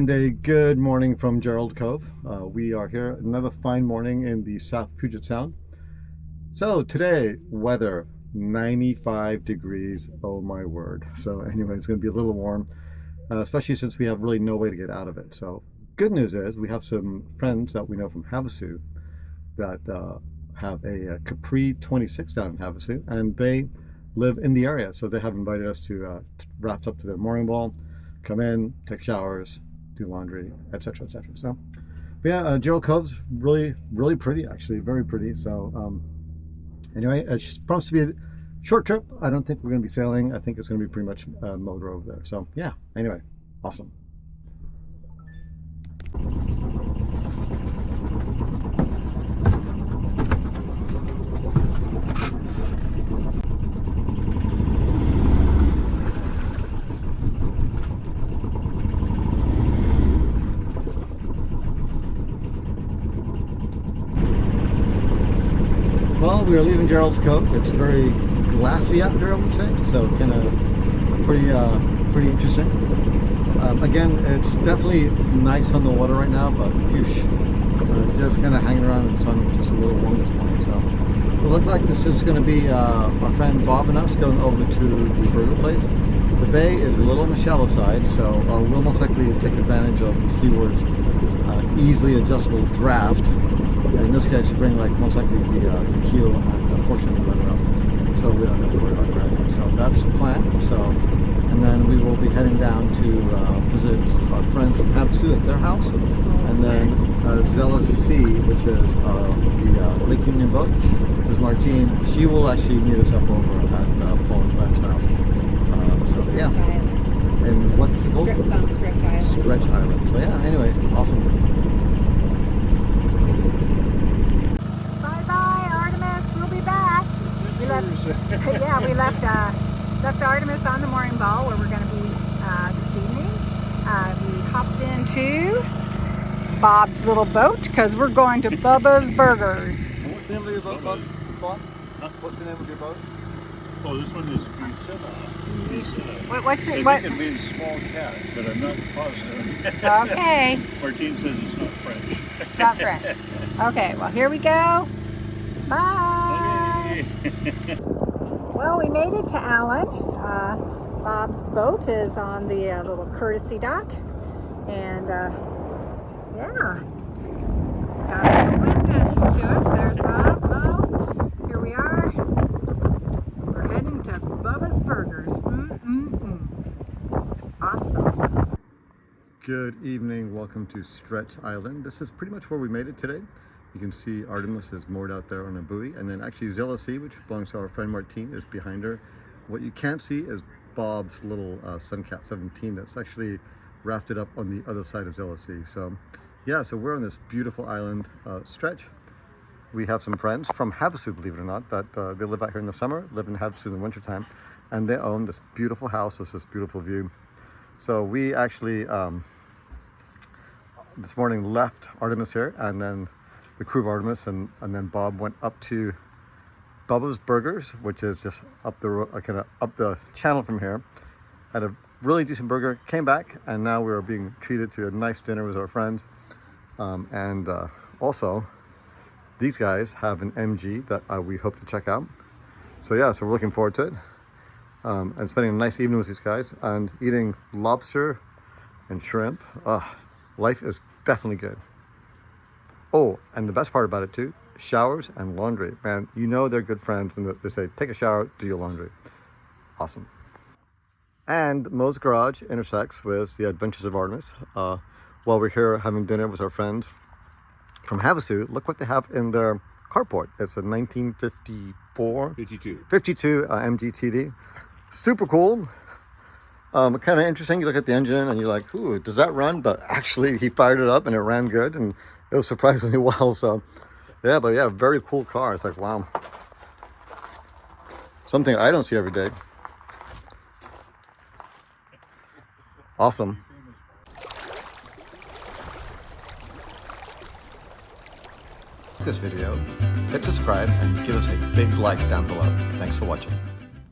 And a good morning from Gerald Cove. We are here, another fine morning in the South Puget Sound. So today, weather, 95 degrees, oh my word. So anyway, it's going to be a little warm, especially since we have really no way to get out of it. So good news is we have some friends that we know from Havasu that have a Capri 26 down in Havasu, and they live in the area. So they have invited us to raft up to their mooring ball, come in, take showers, do laundry, etc., etc. So, but yeah, Gerald Cove's really pretty, actually, very pretty. So, anyway, it's supposed to be a short trip. I don't think we're going to be sailing. I think it's going to be pretty much motor over there. So, yeah. Anyway, awesome. Well, we are leaving Gerald's Cove. It's very glassy out here, I would say, so kind of pretty interesting. Again, it's definitely nice on the water right now, but just kind of hanging around in the sun, just a little warm this morning. So it looks like this is going to be our friend Bob and us going over to the further place. The bay is a little on the shallow side, so we'll most likely take advantage of the Seaward's easily adjustable draft. In this case, you bring like most likely the keel and a portion of the rudder up, so we don't have to worry about gravity. So that's the plan. So, and then we will be heading down to visit our friends from Havasu at their house, and then Zealous Sea, which is the Lake Union boat, is Martine. She will actually meet us up over at Paul and Glenn's house. So yeah, and what's it called? It's on Strech Island. Strech Island. So yeah, anyway, awesome. Yeah, we left Artemis on the mooring ball where we're going to be this evening. We hopped into Bob's little boat because we're going to Bubba's Burgers. And what's the name of your boat, Bob? Huh? What's the name of your boat? Oh, this one is Usilla. What's your, I think it means small cat, but I'm not positive. Okay. Martine says it's not French. It's not French. Okay, well here we go. Bye. Hey. Well, we made it to Allyn. Bob's boat is on the little courtesy dock, and yeah, got a little wind to us. There's Bob. Hello. Here we are. We're heading to Bubba's Burgers. Awesome. Good evening. Welcome to Strech Island. This is pretty much where we made it today. You can see Artemis is moored out there on a buoy, and then actually Zealous Sea, which belongs to our friend Martine, is behind her. What you can't see is Bob's little Suncat 17 that's actually rafted up on the other side of Zealous Sea. So yeah, so we're on this beautiful island stretch. We have some friends from Havasu, believe it or not, that they live out here in the summer, live in Havasu in the wintertime, and they own this beautiful house with this beautiful view. So we actually this morning left Artemis here, and then the crew of Artemis, and then Bob went up to Bubba's Burgers, which is just up the kind of up the channel from here. Had a really decent burger, came back, and now we are being treated to a nice dinner with our friends. And also, these guys have an MG that we hope to check out. So yeah, so we're looking forward to it, and spending a nice evening with these guys and eating lobster and shrimp. Life is definitely good. Oh, and the best part about it too, showers and laundry. Man, you know they're good friends when they say, take a shower, do your laundry. Awesome. And Mo's Garage intersects with the Adventures of Artemis. While we're here having dinner with our friends from Havasu, look what they have in their carport. It's a 1954? 52 MGTD. Super cool. Kind of interesting. You look at the engine and you're like, ooh, does that run? But actually he fired it up and it ran good, and it was surprisingly well. So yeah, but yeah, very cool car. It's like, wow, something I don't see every day. Awesome. This video, hit subscribe and give us a big like down below. Thanks for watching.